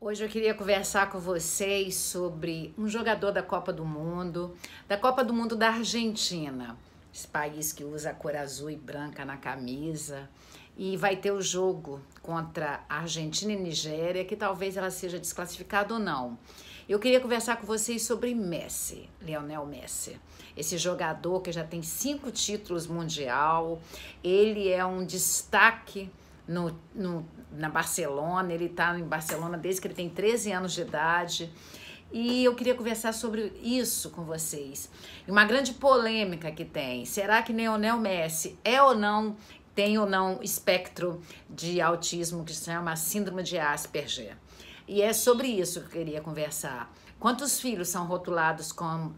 Hoje eu queria conversar com vocês sobre um jogador da Copa do Mundo da Argentina, esse país que usa a cor azul e branca na camisa, e vai ter o jogo contra a Argentina e Nigéria, que talvez ela seja desclassificada ou não. Eu queria conversar com vocês sobre Messi, Lionel Messi, esse jogador que já tem 5 títulos mundial. Ele é um destaque na Barcelona. Ele está em Barcelona desde que ele tem 13 anos de idade. E eu queria conversar sobre isso com vocês. E uma grande polêmica que tem: será que Lionel Messi tem ou não espectro de autismo, que se chama síndrome de Asperger? E é sobre isso que eu queria conversar. Quantos filhos são rotulados com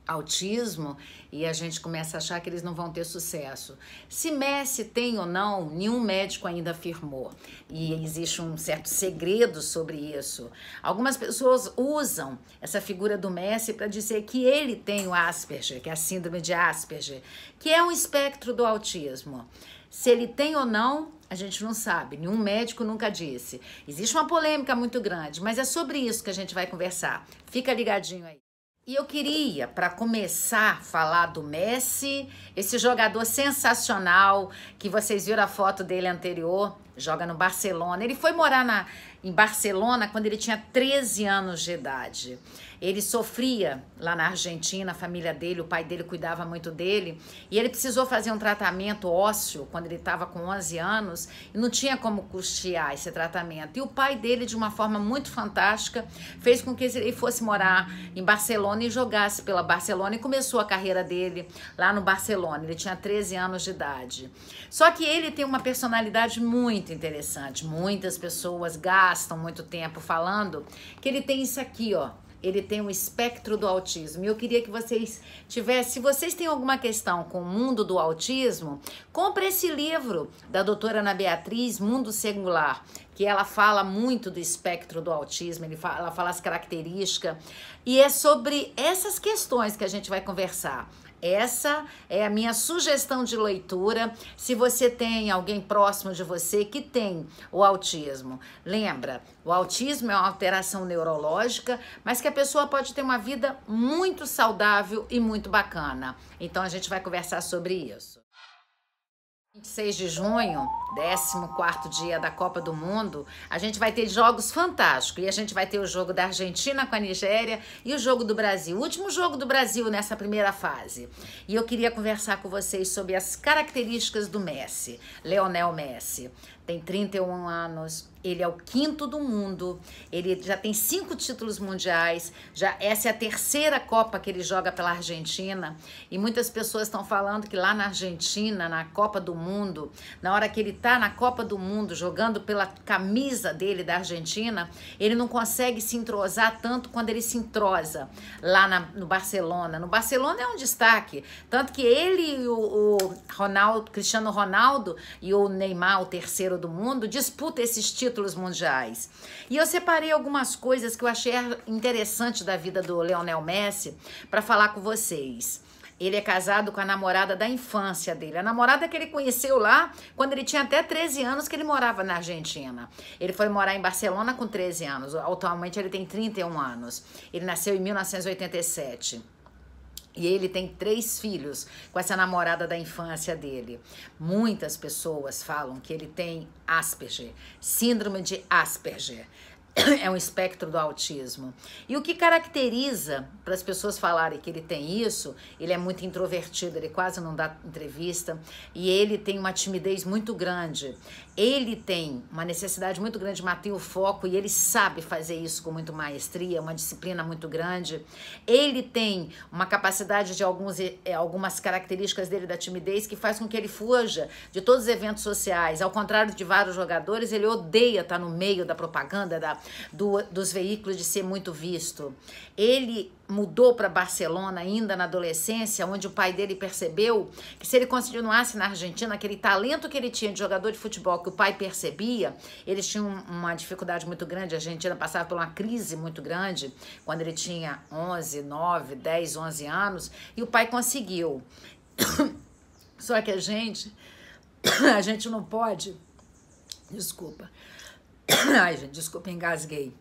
autismo e a gente começa a achar que eles não vão ter sucesso? Se Messi tem ou não, nenhum médico ainda afirmou. E existe um certo segredo sobre isso. Algumas pessoas usam essa figura do Messi para dizer que ele tem o Asperger, que é a síndrome de Asperger, que é um espectro do autismo. Se ele tem ou não, a gente não sabe, nenhum médico nunca disse. Existe uma polêmica muito grande, mas é sobre isso que a gente vai conversar. Fica ligadinho aí. E eu queria, para começar, falar do Messi, esse jogador sensacional, que vocês viram a foto dele anterior, joga no Barcelona. Ele foi morar em Barcelona quando ele tinha 13 anos de idade. Ele sofria lá na Argentina, a família dele, o pai dele cuidava muito dele, e ele precisou fazer um tratamento ósseo quando ele estava com 11 anos, e não tinha como custear esse tratamento. E o pai dele, de uma forma muito fantástica, fez com que ele fosse morar em Barcelona e jogasse pela Barcelona, e começou a carreira dele lá no Barcelona. Ele tinha 13 anos de idade. Só que ele tem uma personalidade muito interessante. Muitas pessoas gastam muito tempo falando que ele tem isso aqui, ó. Ele tem um espectro do autismo. E eu queria que vocês tivessem, se vocês têm alguma questão com o mundo do autismo, compre esse livro da doutora Ana Beatriz, Mundo Singular, que ela fala muito do espectro do autismo, ela fala as características, e é sobre essas questões que a gente vai conversar. Essa é a minha sugestão de leitura. Se você tem alguém próximo de você que tem o autismo, lembra, o autismo é uma alteração neurológica, mas que a pessoa pode ter uma vida muito saudável e muito bacana. Então a gente vai conversar sobre isso. 26 de junho, 14º dia da Copa do Mundo, a gente vai ter jogos fantásticos. E a gente vai ter o jogo da Argentina com a Nigéria e o jogo do Brasil. O último jogo do Brasil nessa primeira fase. E eu queria conversar com vocês sobre as características do Messi, Lionel Messi. Tem 31 anos, ele é o 5º do mundo, ele já tem 5 títulos mundiais, essa é a 3ª Copa que ele joga pela Argentina, e muitas pessoas estão falando que lá na Argentina, na Copa do Mundo, na hora que ele tá na Copa do Mundo, jogando pela camisa dele da Argentina, ele não consegue se entrosar tanto quando ele se entrosa lá no Barcelona. No Barcelona é um destaque, tanto que ele e o Cristiano Ronaldo e o Neymar, o 3º do mundo, disputa esses títulos mundiais. E eu separei algumas coisas que eu achei interessante da vida do Lionel Messi para falar com vocês. Ele é casado com a namorada da infância dele, a namorada que ele conheceu lá quando ele tinha até 13 anos, que ele morava na Argentina. Ele foi morar em Barcelona com 13 anos, atualmente ele tem 31 anos. Ele nasceu em 1987. E ele tem 3 filhos com essa namorada da infância dele. Muitas pessoas falam que ele tem Asperger, síndrome de Asperger. É um espectro do autismo. E o que caracteriza, para as pessoas falarem que ele tem isso, ele é muito introvertido, ele quase não dá entrevista, e ele tem uma timidez muito grande. Ele tem uma necessidade muito grande de manter o foco, e ele sabe fazer isso com muito maestria, uma disciplina muito grande. Ele tem uma capacidade de algumas características dele da timidez que faz com que ele fuja de todos os eventos sociais. Ao contrário de vários jogadores, ele odeia estar no meio da propaganda, dos veículos, de ser muito visto. Ele mudou para Barcelona ainda na adolescência, onde o pai dele percebeu que se ele continuasse na Argentina, aquele talento que ele tinha de jogador de futebol, que o pai percebia, eles tinham uma dificuldade muito grande. A Argentina passava por uma crise muito grande quando ele tinha 11, 9, 10, 11 anos, e o pai conseguiu. Só que a gente não pode, desculpa, Ai, gente, desculpa, engasguei.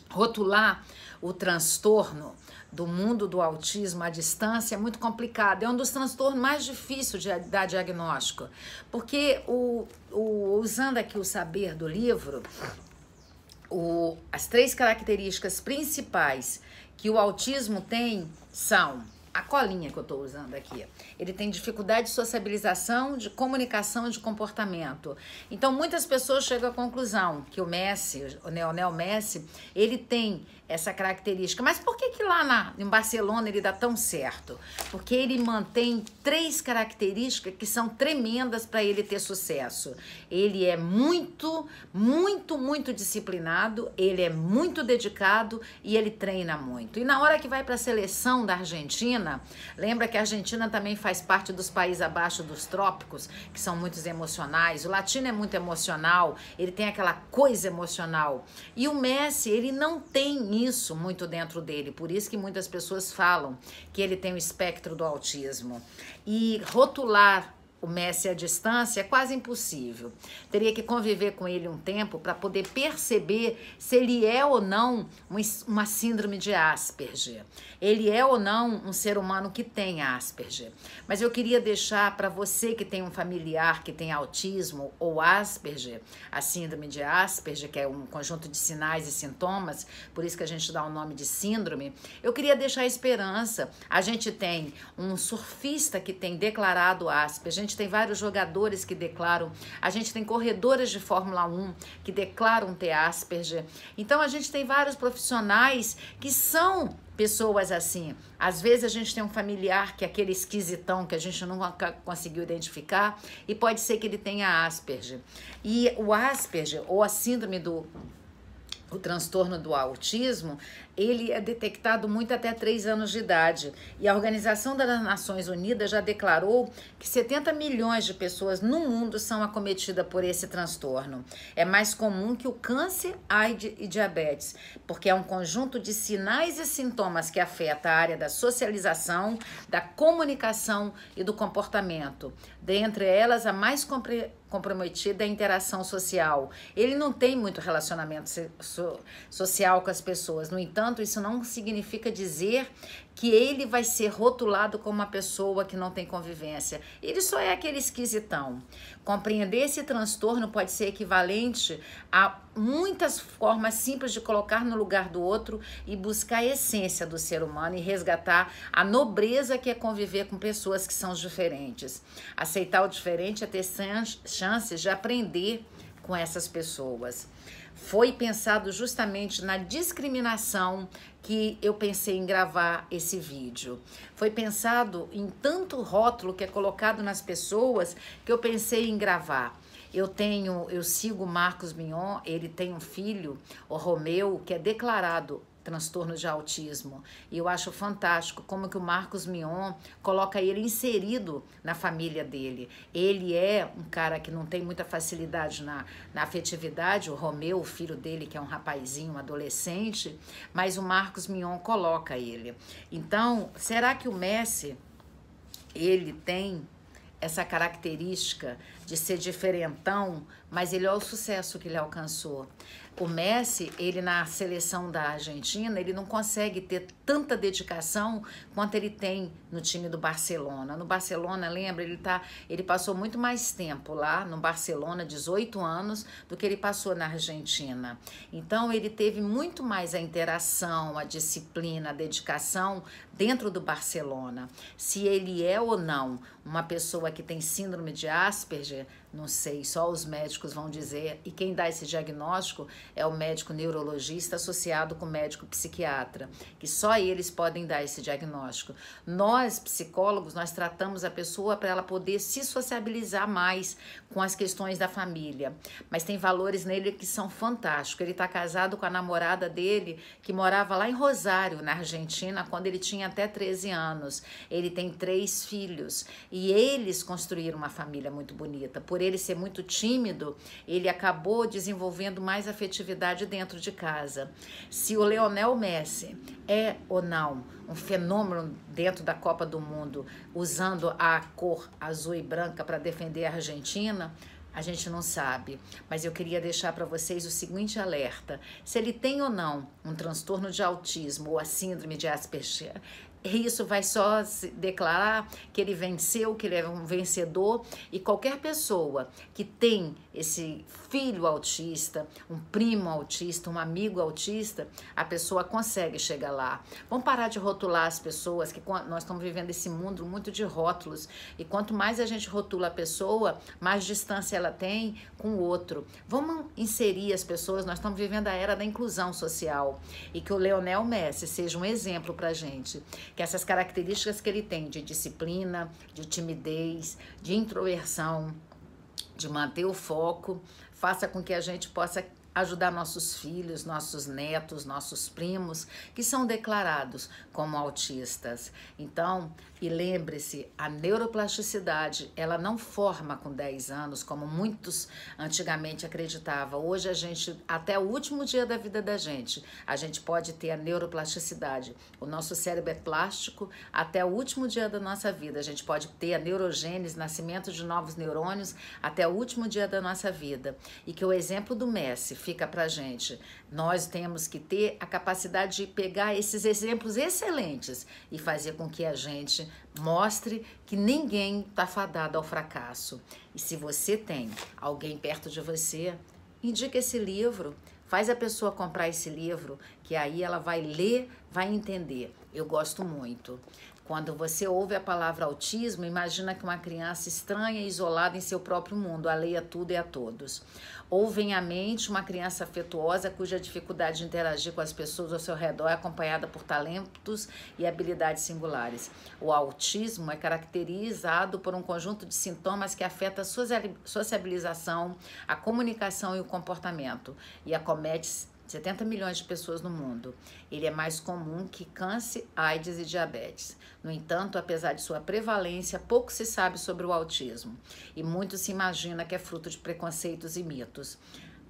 Rotular o transtorno do mundo do autismo à distância é muito complicado. É um dos transtornos mais difíceis de dar diagnóstico. Porque, usando aqui o saber do livro, as 3 características principais que o autismo tem são... A colinha que eu estou usando aqui. Ele tem dificuldade de sociabilização, de comunicação e de comportamento. Então, muitas pessoas chegam à conclusão que o Messi, o Lionel Messi, ele tem essa característica. Mas por que lá em Barcelona ele dá tão certo? Porque ele mantém 3 características que são tremendas para ele ter sucesso. Ele é muito, muito, muito disciplinado, ele é muito dedicado e ele treina muito. E na hora que vai para a seleção da Argentina, lembra que a Argentina também faz parte dos países abaixo dos trópicos, que são muito emocionais. O latino é muito emocional, ele tem aquela coisa emocional. E o Messi, ele não tem isso muito dentro dele, por isso que muitas pessoas falam que ele tem o espectro do autismo. E rotular o Messi à distância é quase impossível. Teria que conviver com ele um tempo para poder perceber se ele é ou não uma síndrome de Asperger. Ele é ou não um ser humano que tem Asperger. Mas eu queria deixar para você que tem um familiar que tem autismo ou Asperger, a síndrome de Asperger, que é um conjunto de sinais e sintomas, por isso que a gente dá o nome de síndrome, eu queria deixar a esperança. A gente tem um surfista que tem declarado Asperger, a gente tem vários jogadores que declaram, a gente tem corredoras de Fórmula 1 que declaram ter Asperger. Então a gente tem vários profissionais que são pessoas assim. Às vezes a gente tem um familiar que é aquele esquisitão que a gente nunca conseguiu identificar e pode ser que ele tenha Asperger. E o Asperger ou a síndrome o transtorno do autismo, ele é detectado muito até 3 anos de idade. E a Organização das Nações Unidas já declarou que 70 milhões de pessoas no mundo são acometidas por esse transtorno. É mais comum que o câncer, AIDS e diabetes, porque é um conjunto de sinais e sintomas que afeta a área da socialização, da comunicação e do comportamento. Dentre elas, a mais comprometida é a interação social. Ele não tem muito relacionamento social com as pessoas. No entanto, isso não significa dizer que ele vai ser rotulado como uma pessoa que não tem convivência. Ele só é aquele esquisitão. Compreender esse transtorno pode ser equivalente a muitas formas simples de colocar no lugar do outro e buscar a essência do ser humano e resgatar a nobreza que é conviver com pessoas que são diferentes. Aceitar o diferente é ter chances de aprender com essas pessoas. Foi pensado justamente na discriminação que eu pensei em gravar esse vídeo. Foi pensado em tanto rótulo que é colocado nas pessoas que eu pensei em gravar. Eu sigo o Marcos Mion, ele tem um filho, o Romeu, que é declarado transtorno de autismo. E eu acho fantástico como que o Marcos Mion coloca ele inserido na família dele. Ele é um cara que não tem muita facilidade na afetividade, o Romeu, o filho dele, que é um rapazinho, um adolescente, mas o Marcos Mion coloca ele. Então, será que o Messi, ele tem essa característica de ser diferentão, mas ele é o sucesso que ele alcançou? O Messi, ele na seleção da Argentina, ele não consegue ter tanta dedicação quanto ele tem no time do Barcelona. No Barcelona, lembra, ele passou muito mais tempo lá no Barcelona, 18 anos, do que ele passou na Argentina. Então, ele teve muito mais a interação, a disciplina, a dedicação dentro do Barcelona. Se ele é ou não uma pessoa que tem síndrome de Asperger, não sei, só os médicos vão dizer, e quem dá esse diagnóstico é o médico neurologista associado com o médico psiquiatra, que só eles podem dar esse diagnóstico. Nós, psicólogos, nós tratamos a pessoa para ela poder se sociabilizar mais com as questões da família, mas tem valores nele que são fantásticos. Ele está casado com a namorada dele, que morava lá em Rosário, na Argentina, quando ele tinha até 13 anos. Ele tem 3 filhos, e eles construíram uma família muito bonita. Por ele ser muito tímido, ele acabou desenvolvendo mais afetividade dentro de casa. Se o Lionel Messi é ou não um fenômeno dentro da Copa do Mundo, usando a cor azul e branca para defender a Argentina, A gente não sabe, mas eu queria deixar para vocês o seguinte alerta: se ele tem ou não um transtorno de autismo ou a síndrome de Asperger, isso vai só se declarar que ele venceu, que ele é um vencedor, e qualquer pessoa que tem esse filho autista, um primo autista, um amigo autista, a pessoa consegue chegar lá. Vamos parar de rotular as pessoas, que nós estamos vivendo esse mundo muito de rótulos, e quanto mais a gente rotula a pessoa, mais distância ela tem com o outro. Vamos inserir as pessoas, nós estamos vivendo a era da inclusão social, e que o Lionel Messi seja um exemplo pra gente, que essas características que ele tem de disciplina, de timidez, de introversão, de manter o foco, faça com que a gente possa ajudar nossos filhos, nossos netos, nossos primos, que são declarados como autistas. Então, e lembre-se, a neuroplasticidade, ela não forma com 10 anos, como muitos antigamente acreditavam. Hoje a gente, até o último dia da vida da gente, a gente pode ter a neuroplasticidade. O nosso cérebro é plástico até o último dia da nossa vida. A gente pode ter a neurogênese, nascimento de novos neurônios, até o último dia da nossa vida. E que o exemplo do Messi fica pra gente. Nós temos que ter a capacidade de pegar esses exemplos excelentes e fazer com que a gente mostre que ninguém está fadado ao fracasso. E se você tem alguém perto de você, indica esse livro, faz a pessoa comprar esse livro, que aí ela vai ler, vai entender. Eu gosto muito. Quando você ouve a palavra autismo, imagina que uma criança estranha e isolada em seu próprio mundo, alheia a tudo e a todos. Ou vem à mente uma criança afetuosa cuja dificuldade de interagir com as pessoas ao seu redor é acompanhada por talentos e habilidades singulares. O autismo é caracterizado por um conjunto de sintomas que afeta a sociabilização, a comunicação e o comportamento, e acomete 70 milhões de pessoas no mundo. Ele é mais comum que câncer, AIDS e diabetes. No entanto, apesar de sua prevalência, pouco se sabe sobre o autismo e muito se imagina que é fruto de preconceitos e mitos.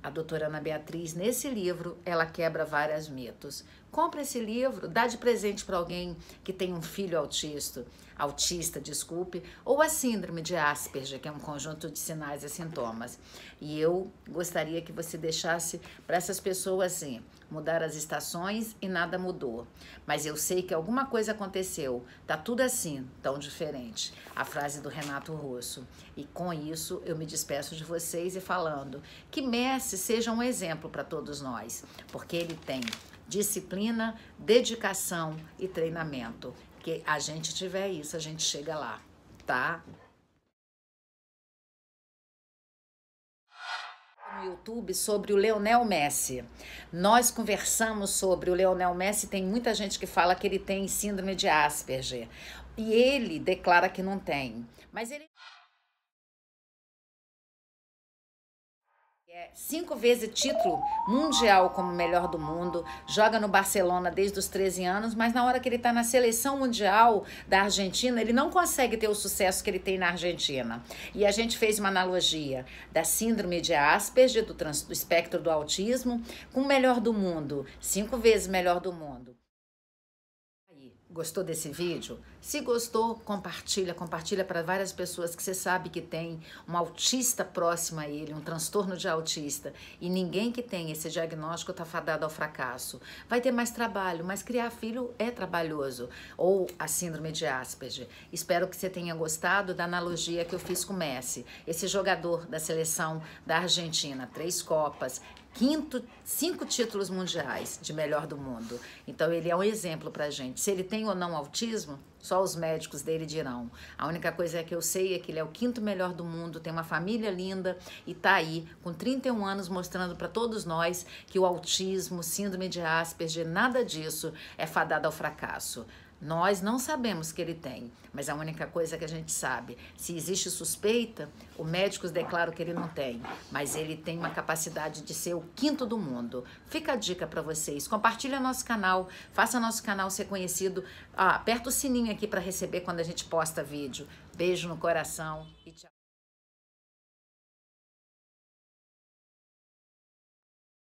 A doutora Ana Beatriz, nesse livro, ela quebra vários mitos. Compre esse livro, dá de presente para alguém que tem um filho autista, ou a síndrome de Asperger, que é um conjunto de sinais e sintomas. E eu gostaria que você deixasse para essas pessoas assim: mudar as estações e nada mudou. Mas eu sei que alguma coisa aconteceu, tá tudo assim, tão diferente. A frase do Renato Russo. E com isso eu me despeço de vocês e falando que Messi seja um exemplo para todos nós, porque ele tem disciplina, dedicação e treinamento. Que a gente tiver isso, a gente chega lá, tá? No YouTube sobre o Lionel Messi. Nós conversamos sobre o Lionel Messi, tem muita gente que fala que ele tem síndrome de Asperger. E ele declara que não tem. Mas ele é 5 vezes título mundial como melhor do mundo, joga no Barcelona desde os 13 anos, mas na hora que ele está na seleção mundial da Argentina, ele não consegue ter o sucesso que ele tem na Argentina. E a gente fez uma analogia da síndrome de Asperger, do espectro do autismo, com o melhor do mundo, 5 vezes melhor do mundo. Gostou desse vídeo? Se gostou, compartilha para várias pessoas que você sabe que tem um autista próximo a ele, um transtorno de autista, e ninguém que tem esse diagnóstico está fadado ao fracasso. Vai ter mais trabalho, mas criar filho é trabalhoso. Ou a síndrome de Asperger. Espero que você tenha gostado da analogia que eu fiz com o Messi, esse jogador da seleção da Argentina, 3 Copas, 5 títulos mundiais de melhor do mundo. Então ele é um exemplo pra gente. Se ele tem ou não autismo, só os médicos dele dirão. A única coisa que eu sei é que ele é o 5º melhor do mundo, tem uma família linda e tá aí com 31 anos mostrando para todos nós que o autismo, síndrome de Asperger, nada disso é fadado ao fracasso. Nós não sabemos que ele tem, mas a única coisa que a gente sabe, se existe suspeita, os médicos declaram que ele não tem, mas ele tem uma capacidade de ser o 5º do mundo. Fica a dica para vocês, compartilha nosso canal, faça nosso canal ser conhecido, aperta o sininho aqui para receber quando a gente posta vídeo. Beijo no coração e tchau.